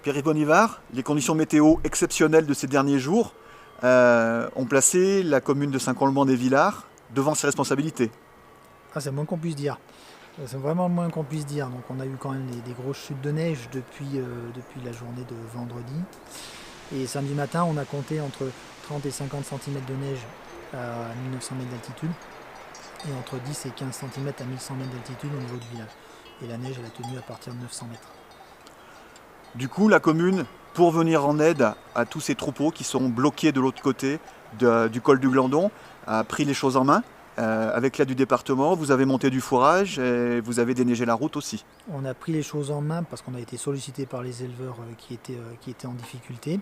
Pierre-Yves Bonivard, les conditions météo exceptionnelles de ces derniers jours ont placé la commune de Saint-Colomban-des-Villards devant ses responsabilités. Ah, c'est le moins qu'on puisse dire. C'est vraiment le moins qu'on puisse dire. Donc on a eu quand même des grosses chutes de neige depuis la journée de vendredi. Et samedi matin, on a compté entre 30 et 50 cm de neige à 1900 mètres d'altitude et entre 10 et 15 cm à 1100 mètres d'altitude au niveau du village. Et la neige, elle a tenu à partir de 900 mètres. Du coup, la commune, pour venir en aide à tous ces troupeaux qui sont bloqués de l'autre côté du col du Glandon, a pris les choses en main. Avec l'aide du département, vous avez monté du fourrage et vous avez déneigé la route aussi. On a pris les choses en main parce qu'on a été sollicité par les éleveurs qui étaient en difficulté.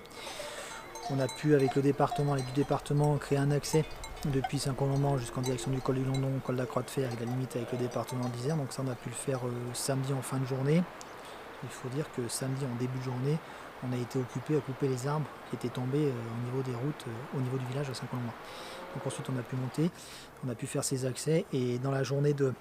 On a pu, avec le département, l'aide du département, créer un accès depuis Saint-Colomban jusqu'en direction du col du Glandon, col de la Croix de Fer, avec la limite avec le département d'Isère. Donc ça, on a pu le faire samedi en fin de journée. Il faut dire que samedi, en début de journée, on a été occupé à couper les arbres qui étaient tombés au niveau des routes, au niveau du village de Saint-Colomban. Donc ensuite, on a pu monter, on a pu faire ces accès. Et dans la journée de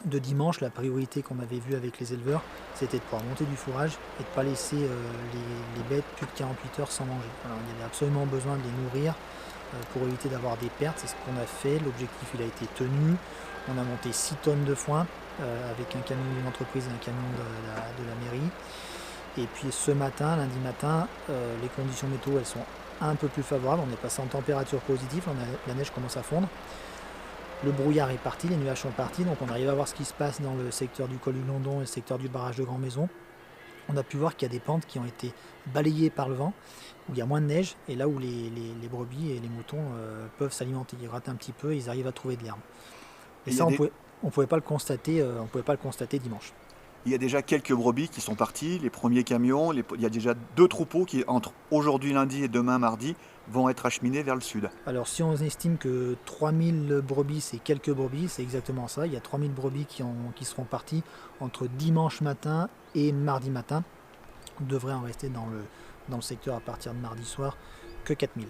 dimanche, la priorité qu'on avait vue avec les éleveurs, c'était de pouvoir monter du fourrage et de ne pas laisser les bêtes plus de 48 heures sans manger. Alors, il y avait absolument besoin de les nourrir pour éviter d'avoir des pertes. C'est ce qu'on a fait. L'objectif, il a été tenu. On a monté 6 tonnes de foin avec un camion d'une entreprise et un camion de la mairie. Et puis ce matin, lundi matin, les conditions météo, elles sont un peu plus favorables. On est passé en température positive, la neige commence à fondre. Le brouillard est parti, les nuages sont partis, donc on arrive à voir ce qui se passe dans le secteur du col du Glandon et le secteur du barrage de Grand-Maison. On a pu voir qu'il y a des pentes qui ont été balayées par le vent, où il y a moins de neige, et là où les brebis et les moutons peuvent s'alimenter. Ils grattent un petit peu et ils arrivent à trouver de l'herbe. Et ça, on pouvait pas le constater dimanche. Il y a déjà quelques brebis qui sont partis, les premiers camions, il y a déjà 2 troupeaux qui, entre aujourd'hui lundi et demain mardi, vont être acheminés vers le sud. Alors si on estime que 3000 brebis, c'est quelques brebis, c'est exactement ça. Il y a 3000 brebis qui seront partis entre dimanche matin et mardi matin. On devrait en rester dans le secteur à partir de mardi soir que 4000.